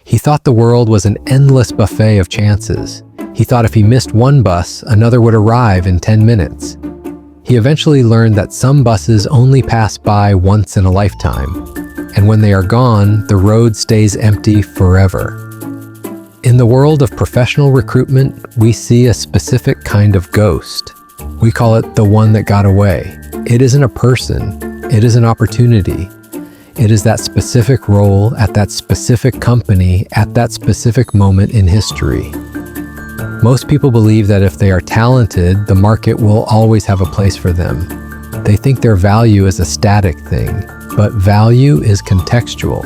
He thought the world was an endless buffet of chances. He thought if he missed one bus, another would arrive in 10 minutes. He eventually learned that some buses only pass by once in a lifetime, and when they are gone, the road stays empty forever. In the world of professional recruitment, we see a specific kind of ghost. We call it the one that got away. It isn't a person, it is an opportunity. It is that specific role at that specific company at that specific moment in history. Most people believe that if they are talented, the market will always have a place for them. They think their value is a static thing, but value is contextual.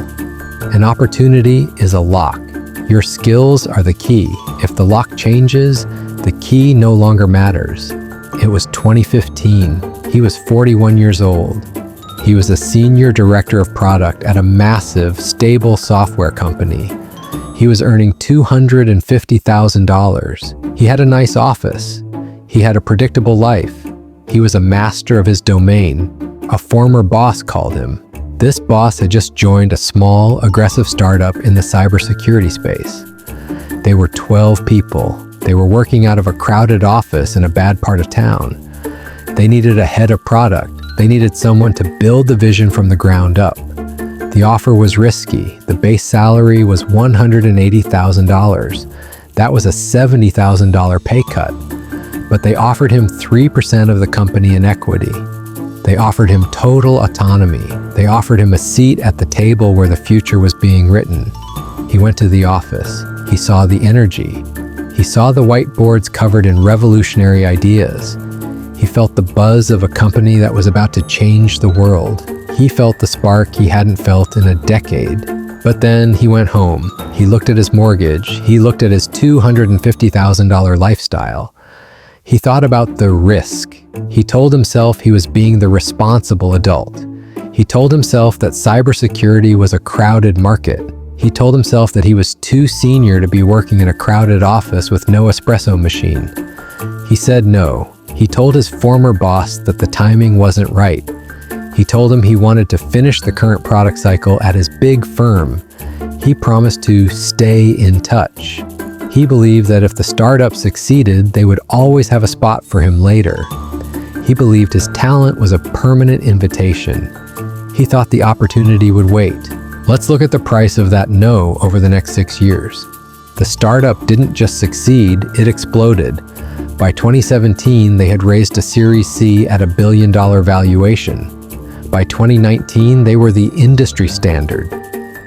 An opportunity is a lock. Your skills are the key. If the lock changes, the key no longer matters. It was 2015. He was 41 years old. He was a senior director of product at a massive, stable software company. He was earning $250,000. He had a nice office. He had a predictable life. He was a master of his domain. A former boss called him. This boss had just joined a small, aggressive startup in the cybersecurity space. They were 12 people. They were working out of a crowded office in a bad part of town. They needed a head of product. They needed someone to build the vision from the ground up. The offer was risky. The base salary was $180,000. That was a $70,000 pay cut. But they offered him 3% of the company in equity. They offered him total autonomy. They offered him a seat at the table where the future was being written. He went to the office. He saw the energy. He saw the whiteboards covered in revolutionary ideas. He felt the buzz of a company that was about to change the world. He felt the spark he hadn't felt in a decade. But then he went home. He looked at his mortgage. He looked at his $250,000 lifestyle. He thought about the risk. He told himself he was being the responsible adult. He told himself that cybersecurity was a crowded market. He told himself that he was too senior to be working in a crowded office with no espresso machine. He said no. He told his former boss that the timing wasn't right. He told him he wanted to finish the current product cycle at his big firm. He promised to stay in touch. He believed that if the startup succeeded, they would always have a spot for him later. He believed his talent was a permanent invitation. He thought the opportunity would wait. Let's look at the price of that no over the next 6 years. The startup didn't just succeed, it exploded. By 2017, they had raised a Series C at $1 billion valuation. By 2019, they were the industry standard.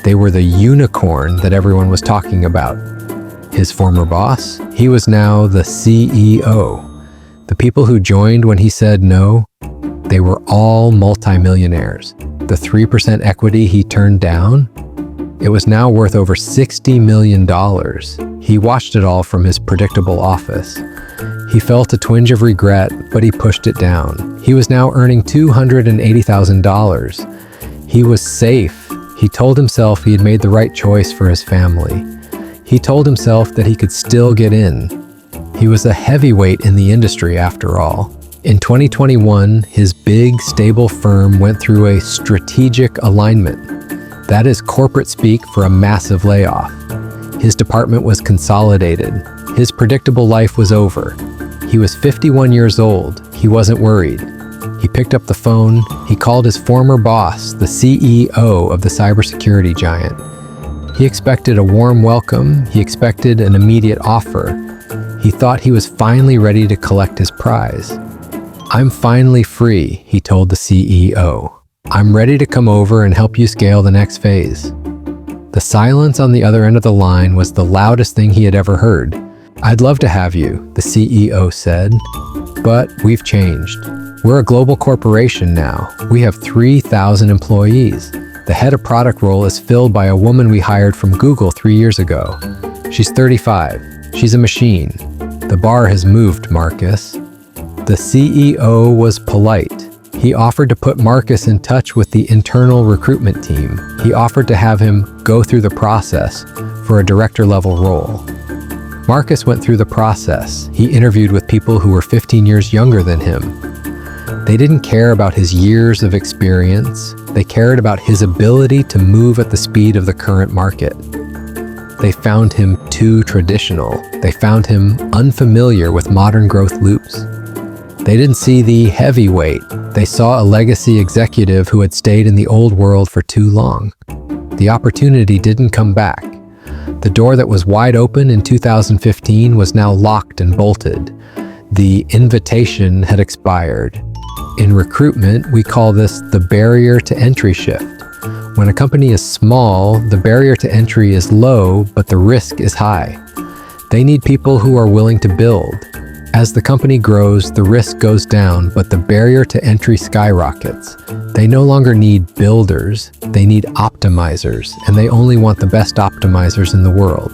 They were the unicorn that everyone was talking about. His former boss, he was now the CEO. The people who joined when he said no, they were all multimillionaires. The 3% equity he turned down, it was now worth over $60 million. He watched it all from his predictable office. He felt a twinge of regret, but he pushed it down. He was now earning $280,000. He was safe. He told himself he had made the right choice for his family. He told himself that he could still get in. He was a heavyweight in the industry after all. In 2021, his big, stable firm went through a strategic alignment. That is corporate speak for a massive layoff. His department was consolidated. His predictable life was over. He was 51 years old. He wasn't worried. He picked up the phone. He called his former boss, the CEO of the cybersecurity giant. He expected a warm welcome. He expected an immediate offer. He thought he was finally ready to collect his prize. "I'm finally free," he told the CEO. "I'm ready to come over and help you scale the next phase." The silence on the other end of the line was the loudest thing he had ever heard. "I'd love to have you," the CEO said, "but we've changed. We're a global corporation now. We have 3,000 employees. The head of product role is filled by a woman we hired from Google 3 years ago. She's 35. She's a machine. The bar has moved, Marcus." The CEO was polite. He offered to put Marcus in touch with the internal recruitment team. He offered to have him go through the process for a director-level role. Marcus went through the process. He interviewed with people who were 15 years younger than him. They didn't care about his years of experience. They cared about his ability to move at the speed of the current market. They found him too traditional. They found him unfamiliar with modern growth loops. They didn't see the heavyweight. They saw a legacy executive who had stayed in the old world for too long. The opportunity didn't come back. The door that was wide open in 2015 was now locked and bolted. The invitation had expired. In recruitment, we call this the barrier to entry shift. When a company is small, the barrier to entry is low, but the risk is high. They need people who are willing to build. As the company grows, the risk goes down, but the barrier to entry skyrockets. They no longer need builders, they need optimizers, and they only want the best optimizers in the world.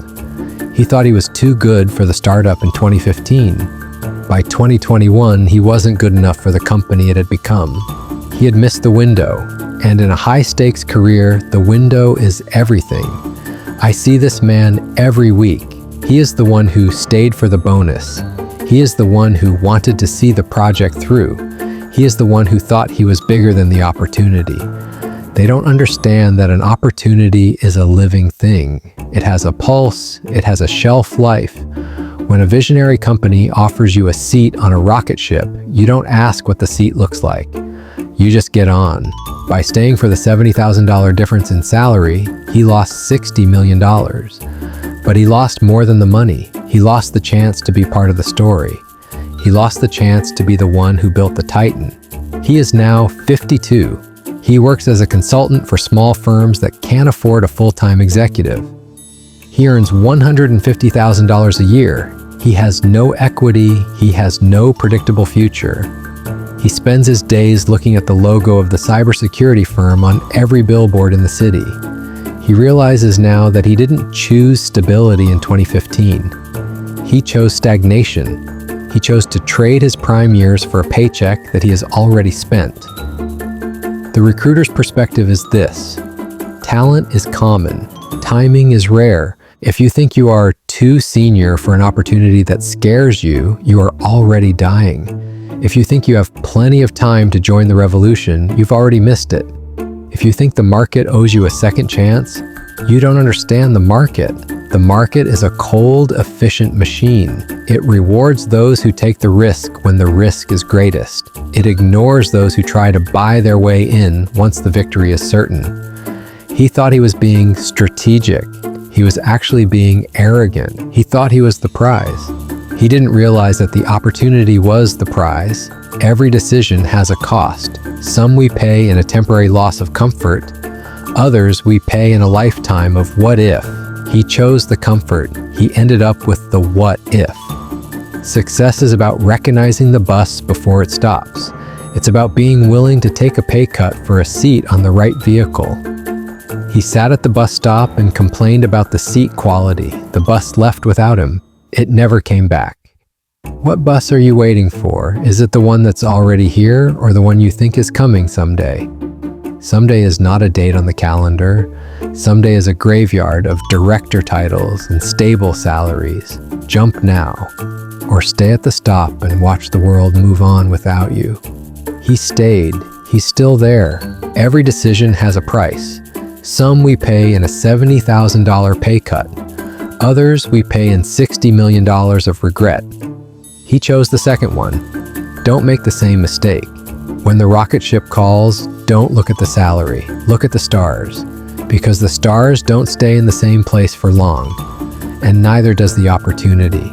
He thought he was too good for the startup in 2015. By 2021, he wasn't good enough for the company it had become. He had missed the window. And in a high-stakes career, the window is everything. I see this man every week. He is the one who stayed for the bonus. He is the one who wanted to see the project through. He is the one who thought he was bigger than the opportunity. They don't understand that an opportunity is a living thing. It has a pulse, it has a shelf life. When a visionary company offers you a seat on a rocket ship, you don't ask what the seat looks like. You just get on. By staying for the $70,000 difference in salary, he lost $60 million. But he lost more than the money. He lost the chance to be part of the story. He lost the chance to be the one who built the Titan. He is now 52. He works as a consultant for small firms that can't afford a full-time executive. He earns $150,000 a year. He has no equity. He has no predictable future. He spends his days looking at the logo of the cybersecurity firm on every billboard in the city. He realizes now that he didn't choose stability in 2015. He chose stagnation. He chose to trade his prime years for a paycheck that he has already spent. The recruiter's perspective is this: talent is common. Timing is rare. If you think you are too senior for an opportunity that scares you, you are already dying. If you think you have plenty of time to join the revolution, you've already missed it. If you think the market owes you a second chance, you don't understand the market. The market is a cold, efficient machine. It rewards those who take the risk when the risk is greatest. It ignores those who try to buy their way in once the victory is certain. He thought he was being strategic. He was actually being arrogant. He thought he was the prize. He didn't realize that the opportunity was the prize. Every decision has a cost. Some we pay in a temporary loss of comfort. Others we pay in a lifetime of what if. He chose the comfort. He ended up with the what if. Success is about recognizing the bus before it stops. It's about being willing to take a pay cut for a seat on the right vehicle. He sat at the bus stop and complained about the seat quality. The bus left without him. It never came back. What bus are you waiting for? Is it the one that's already here or the one you think is coming someday? Someday is not a date on the calendar. Someday is a graveyard of director titles and stable salaries. Jump now, or stay at the stop and watch the world move on without you. He stayed. He's still there. Every decision has a price. Some we pay in a $70,000 pay cut. Others we pay in $60 million of regret. He chose the second one. Don't make the same mistake. When the rocket ship calls, don't look at the salary. Look at the stars. Because the stars don't stay in the same place for long. And neither does the opportunity.